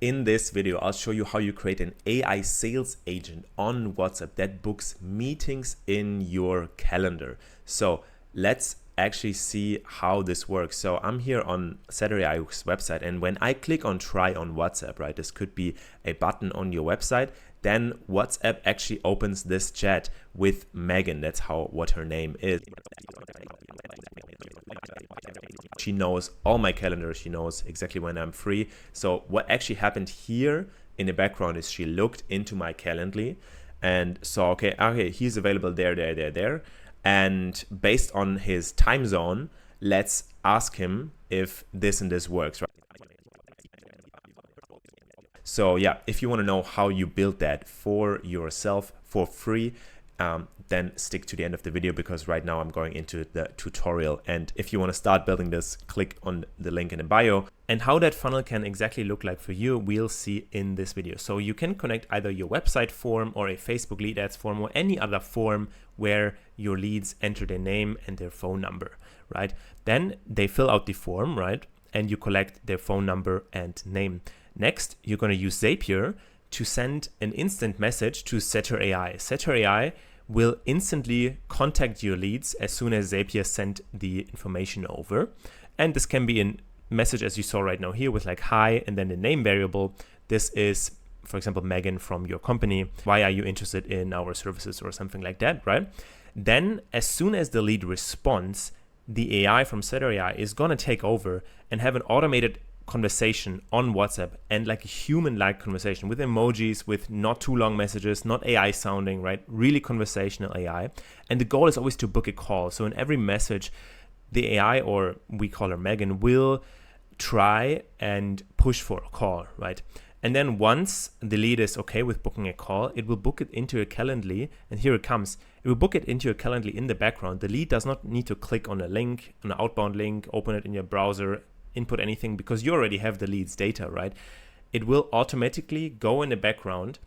In this video, I'll show you how you create an AI sales agent on WhatsApp that books meetings in your calendar. So let's actually see how this works. So I'm here on Setter.ai's website, and when I click on try on WhatsApp, right, this could be a button on your website, then WhatsApp actually opens this chat with Megan. That's what her name is. She knows all my calendar. She knows exactly when I'm free. So what actually happened here in the background is she looked into my Calendly and saw, okay, he's available there. And based on his time zone, let's ask him if this and this works, right? So yeah, if you want to know how you build that for yourself for free, then stick to the end of the video, because right now I'm going into the tutorial. And if you want to start building this, click on the link in the bio. And how that funnel can exactly look like for you, we'll see in this video. So you can connect either your website form or a Facebook lead ads form or any other form where your leads enter their name and their phone number, right? Then they fill out the form, right? And you collect their phone number and name. Next, you're going to use Zapier to send an instant message to Setter.ai. Setter.ai will instantly contact your leads as soon as Zapier sent the information over. And this can be a message, as you saw right now here, with like hi and then the name variable. This is, for example, Megan from your company. Why are you interested in our services or something like that, right? Then as soon as the lead responds, the AI from Setter.ai is going to take over and have an automated conversation on WhatsApp, and like a human-like conversation with emojis, with not too long messages, not AI sounding, right? Really conversational AI. And the goal is always to book a call. So in every message, the AI, or we call her Megan, will try and push for a call, right? And then once the lead is okay with booking a call, it will book it into a Calendly, and here it comes. It will book it into a Calendly in the background. The lead does not need to click on a link, an outbound link, open it in your browser, input anything, because you already have the lead's data, right? It will automatically go in the background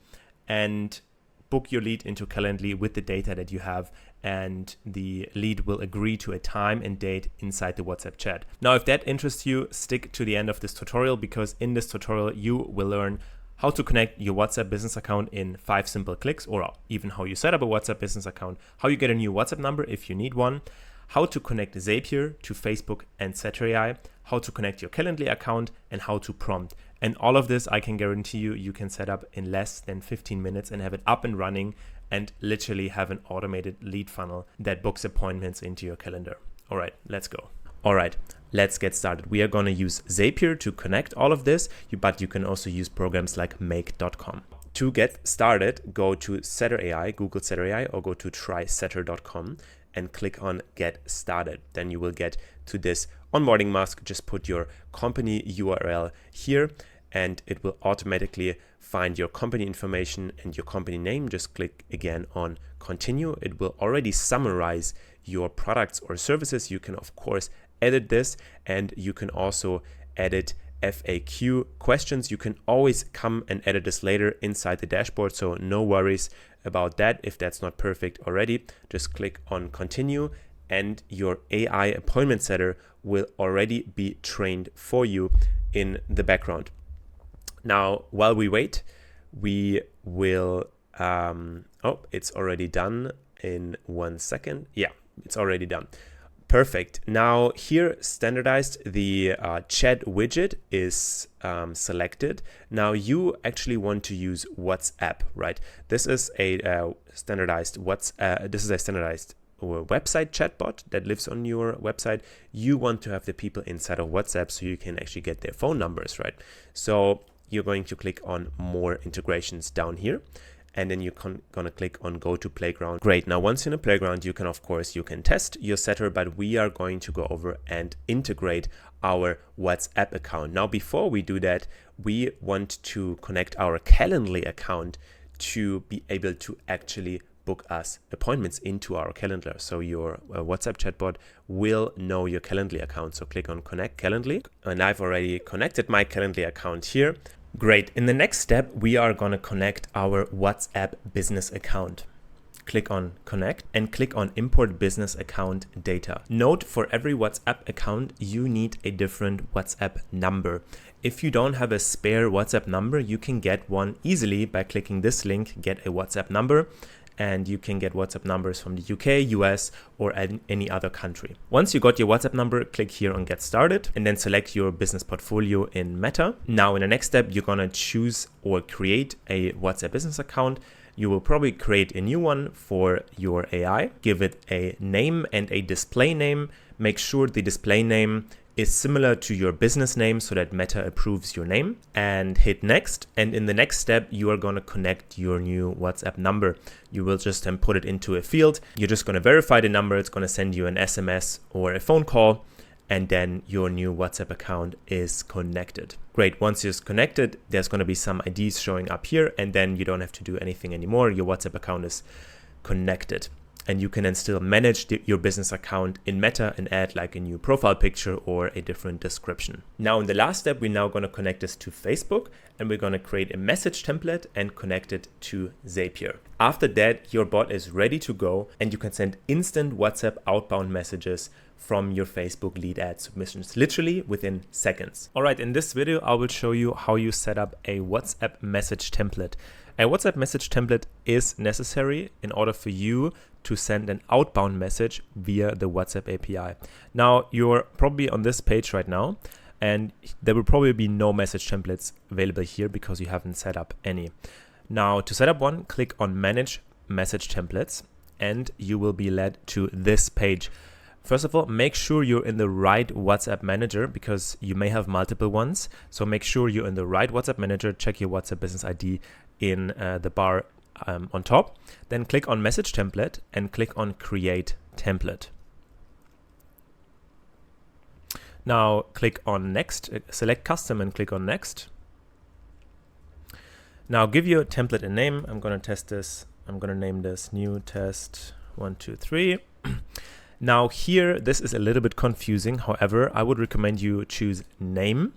and book your lead into Calendly with the data that you have, and the lead will agree to a time and date inside the WhatsApp chat. Now, if that interests you, stick to the end of this tutorial, because in this tutorial, you will learn how to connect your WhatsApp business account in 5 simple clicks, or even how you set up a WhatsApp business account, how you get a new WhatsApp number if you need one, how to connect Zapier to Facebook and Setter.ai, how to connect your Calendly account, and how to prompt. And all of this, I can guarantee you can set up in less than 15 minutes and have it up and running and literally have an automated lead funnel that books appointments into your calendar. All right, let's go. All right, let's get started. We are going to use Zapier to connect all of this, but you can also use programs like Make.com. To get started, go to Setter.ai, Google Setter.ai, or go to trysetter.com and click on Get Started. Then you will get to this onboarding mask. Just put your company URL here, and it will automatically find your company information and your company name. Just click again on Continue. It will already summarize your products or services. You can, of course, edit this, and you can also edit FAQ questions. You can always come and edit this later inside the dashboard, so no worries about that. If that's not perfect already, just click on Continue, and your AI appointment setter will already be trained for you in the background. Now, while we wait, we will, it's already done in 1 second. Yeah, it's already done. Perfect. Now here, standardized, the chat widget is selected. Now you actually want to use WhatsApp, right? This is a standardized website chatbot that lives on your website. You want to have the people inside of WhatsApp so you can actually get their phone numbers, right? So you're going to click on More Integrations down here, and then you're gonna click on Go to Playground. Great. Now, once in a Playground, you can test your setter, but we are going to go over and integrate our WhatsApp account. Now, before we do that, we want to connect our Calendly account to be able to actually book us appointments into our calendar. So your WhatsApp chatbot will know your Calendly account. So click on Connect Calendly, and I've already connected my Calendly account here. Great. In the next step, we are going to connect our WhatsApp business account. Click on Connect and click on Import Business Account Data. Note, for every WhatsApp account, you need a different WhatsApp number. if you don't have a spare WhatsApp number, you can get one easily by clicking this link, get a WhatsApp number, and you can get WhatsApp numbers from the UK, US, or any other country. Once you got your WhatsApp number, click here on Get Started and then select your business portfolio in Meta. Now in the next step, you're gonna choose or create a WhatsApp business account. You will probably create a new one for your AI, give it a name and a display name. Make sure the display name is similar to your business name so that Meta approves your name, and hit next. And in the next step, you are going to connect your new WhatsApp number. You will just then put it into a field. You're just going to verify the number. It's going to send you an SMS or a phone call, and then your new WhatsApp account is connected. Great. Once it's connected, there's going to be some IDs showing up here, and then you don't have to do anything anymore. Your WhatsApp account is connected. And you can then still manage your business account in Meta and add like a new profile picture or a different description. Now in the last step, we're now going to connect this to Facebook, and we're going to create a message template and connect it to Zapier. After that, your bot is ready to go, and you can send instant WhatsApp outbound messages from your Facebook lead ad submissions, literally within seconds. All right, in this video, I will show you how you set up a WhatsApp message template. A WhatsApp message template is necessary in order for you to send an outbound message via the WhatsApp API. Now, you're probably on this page right now, and there will probably be no message templates available here because you haven't set up any. Now, to set up one, click on Manage Message Templates, and you will be led to this page. First of all, make sure you're in the right WhatsApp manager because you may have multiple ones. So make sure you're in the right WhatsApp manager. Check your WhatsApp business ID in the bar on top. Then click on Message Template and click on Create Template. Now click on Next, select Custom and click on Next. Now give your template a name. I'm going to test this. I'm going to name this New Test 1, 2, 3. Now here, this is a little bit confusing. However, I would recommend you choose name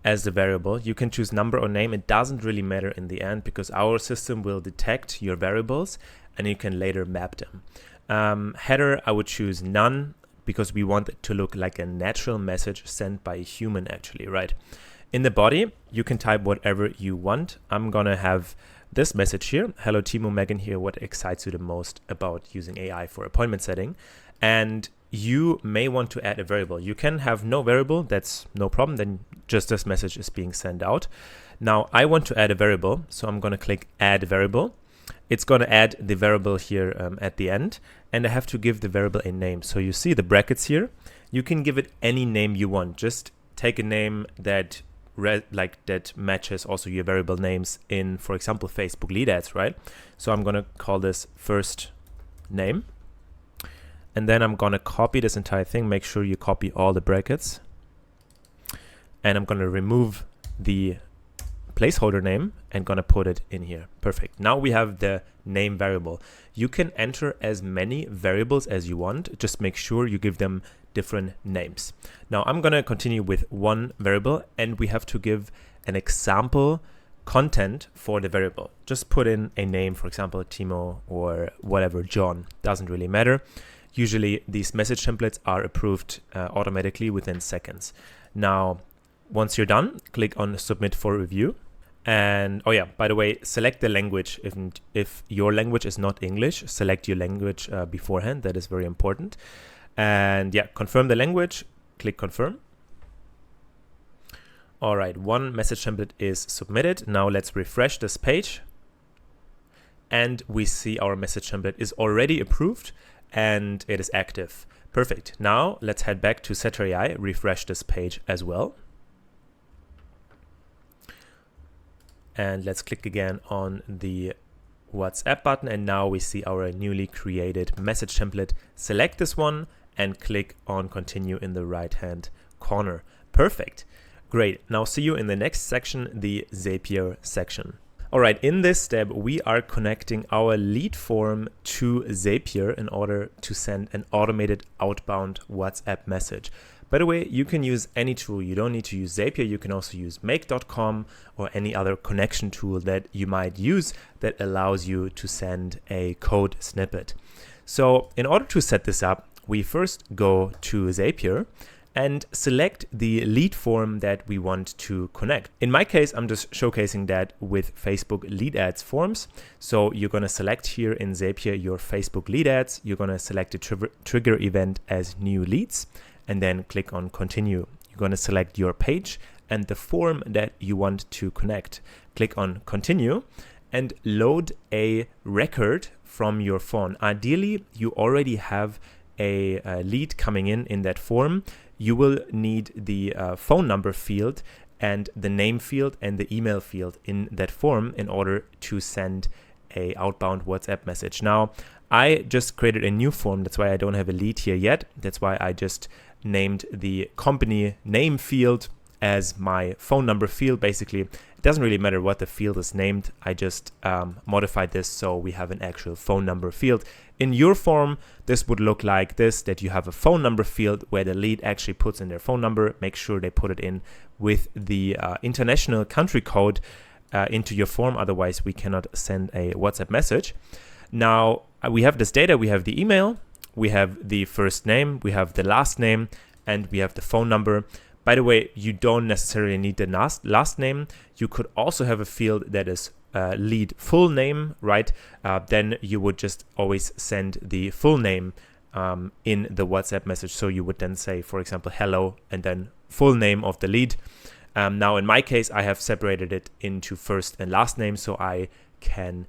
as the variable. You can choose number or name. It doesn't really matter in the end because our system will detect your variables and you can later map them. Header, I would choose none because we want it to look like a natural message sent by a human actually, right? In the body, you can type whatever you want. I'm gonna have this message here. Hello Timo, Megan here. What excites you the most about using AI for appointment setting? And you may want to add a variable. You can have no variable, that's no problem. Then just this message is being sent out. Now I want to add a variable. So I'm gonna click Add Variable. It's gonna add the variable here at the end. And I have to give the variable a name. So you see the brackets here. You can give it any name you want. Just take a name that that matches also your variable names in, for example, Facebook lead ads, right? So I'm gonna call this first name. And then I'm gonna copy this entire thing. Make sure you copy all the brackets. And I'm gonna remove the placeholder name and gonna put it in here. Perfect. Now we have the name variable. You can enter as many variables as you want. Just make sure you give them different names. Now I'm gonna continue with one variable and we have to give an example content for the variable. Just put in a name, for example, Timo or whatever, John, doesn't really matter. Usually these message templates are approved automatically within seconds. Now, once you're done, click on Submit for Review. And oh yeah, by the way, select the language. If your language is not English, select your language beforehand. That is very important. And yeah, confirm the language, click Confirm. All right, one message template is submitted. Now let's refresh this page. And we see our message template is already approved and it is active. Perfect. Now let's head back to Setter AI, refresh this page as well. And let's click again on the WhatsApp button. And now we see our newly created message template. Select this one and click on Continue in the right-hand corner. Perfect. Great. Now see you in the next section, the Zapier section. All right, in this step, we are connecting our lead form to Zapier in order to send an automated outbound WhatsApp message. By the way, you can use any tool. You don't need to use Zapier. You can also use Make.com or any other connection tool that you might use that allows you to send a code snippet. So in order to set this up, we first go to Zapier and select the lead form that we want to connect. In my case, I'm just showcasing that with Facebook lead ads forms. So you're going to select here in Zapier your Facebook lead ads. You're going to select the trigger event as new leads and then click on continue. You're going to select your page and the form that you want to connect. Click on continue and load a record from your phone. Ideally, you already have a lead coming in that form. You will need the phone number field and the name field and the email field in that form in order to send a outbound WhatsApp message. Now, I just created a new form. That's why I don't have a lead here yet. That's why I just named the company name field as my phone number field. Basically, it doesn't really matter what the field is named. I just modified this so we have an actual phone number field. In your form, this would look like this, that you have a phone number field where the lead actually puts in their phone number. Make sure they put it in with the international country code into your form. Otherwise, we cannot send a WhatsApp message. Now, we have this data. We have the email, we have the first name, we have the last name, and we have the phone number. By the way, you don't necessarily need the last name. You could also have a field that is lead full name, right? Then you would just always send the full name in the WhatsApp message. So you would then say, for example, hello, and then full name of the lead. Now, in my case, I have separated it into first and last name, so I can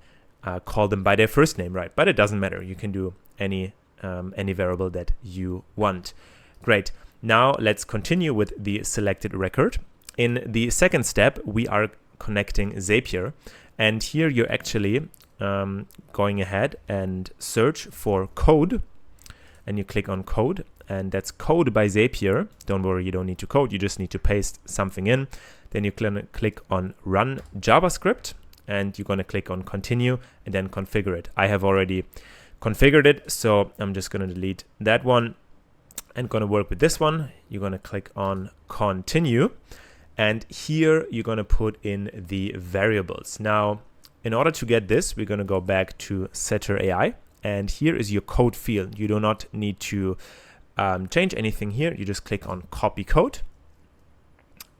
call them by their first name, right? But it doesn't matter. You can do any variable that you want. Great. Now let's continue with the selected record. In the second step, we are connecting Zapier. And here you're actually going ahead and search for code. And you click on code. And that's code by Zapier. Don't worry, you don't need to code. You just need to paste something in. Then you click on run JavaScript. And you're going to click on continue and then configure it. I have already configured it, so I'm just going to delete that one and going to work with this one. You're going to click on continue, and here you're going to put in the variables. Now, in order to get this, we're going to go back to Setter AI, and here is your code field. You do not need to change anything here. You just click on copy code.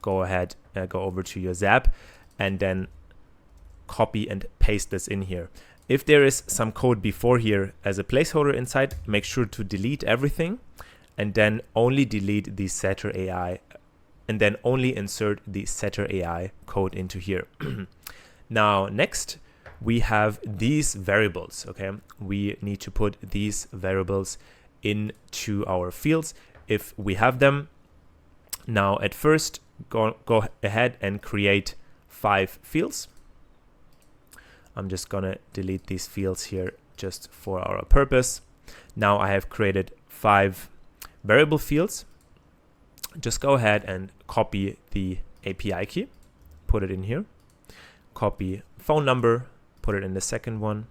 Go ahead, go over to your Zap, and then copy and paste this in here. If there is some code before here as a placeholder inside, make sure to delete everything and then only delete the Setter AI and then only insert the Setter AI code into here. Now, next we have these variables, okay? We need to put these variables into our fields if we have them. Now, at first, go ahead and create 5 fields. I'm just gonna delete these fields here just for our purpose. Now I have created 5 variable fields. Just go ahead and copy the API key, put it in here. Copy phone number, put it in the second one.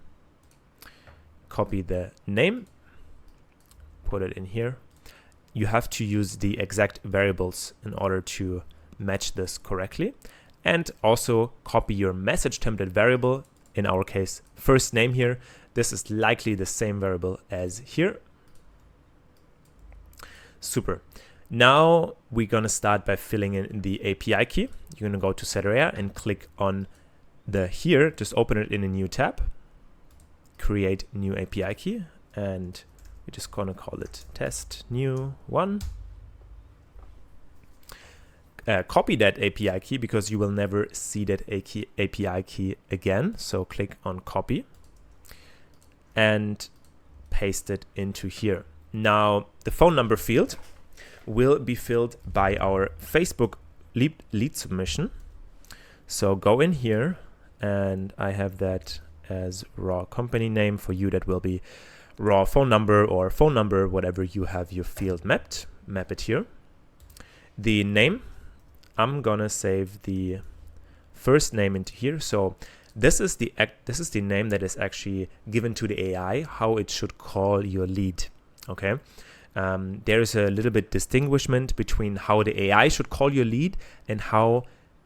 Copy the name, put it in here. You have to use the exact variables in order to match this correctly. And also copy your message template variable. In our case, first name here. This is likely the same variable as here. Super. Now we're going to start by filling in the API key. You're going to go to Setter AI and click on the here. Just open it in a new tab. Create new API key. And we're just going to call it test new 1. Copy that API key because you will never see that API key again. So click on copy and paste it into here. Now the phone number field will be filled by our Facebook lead submission. So go in here, and I have that as raw company name. For you, that will be raw phone number or phone number, whatever you have your field mapped. Map it here. The name, I'm gonna save the first name into here. So this is the name that is actually given to the AI, how it should call your lead. Okay. There is a little bit distinguishment between how the AI should call your lead and how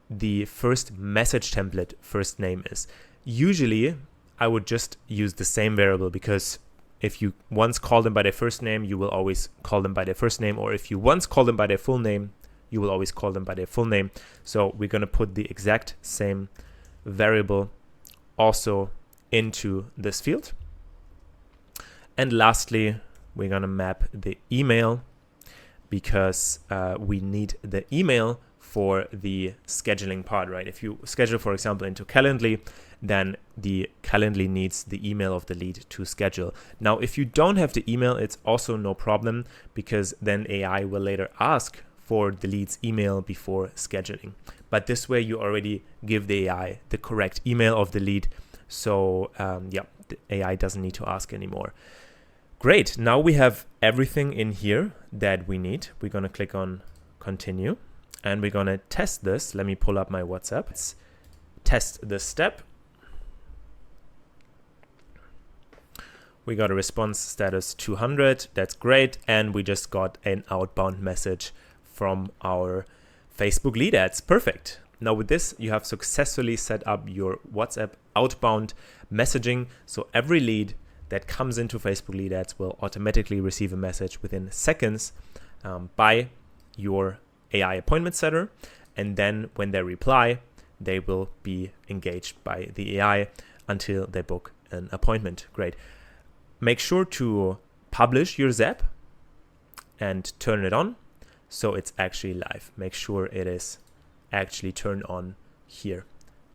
the first message template first name is. Usually I would just use the same variable because if you once call them by their first name, you will always call them by their first name, or if you once call them by their full name, you will always call them by their full name. So we're going to put the exact same variable also into this field. And lastly, we're going to map the email, because we need the email for the scheduling part, right? If you schedule, for example, into Calendly, then the Calendly needs the email of the lead to schedule. Now, if you don't have the email, it's also no problem, because then AI will later ask for the lead's email before scheduling. But this way you already give the AI the correct email of the lead. So yeah, the AI doesn't need to ask anymore. Great, now we have everything in here that we need. We're gonna click on continue, and we're gonna test this. Let me pull up my WhatsApp. Let's test this step. We got a response status 200, that's great. And we just got an outbound message from our Facebook lead ads, perfect. Now with this, you have successfully set up your WhatsApp outbound messaging. So every lead that comes into Facebook lead ads will automatically receive a message within seconds by your AI appointment setter. And then when they reply, they will be engaged by the AI until they book an appointment. Great. Make sure to publish your Zap and turn it on so it's actually live. Make sure it is actually turned on here.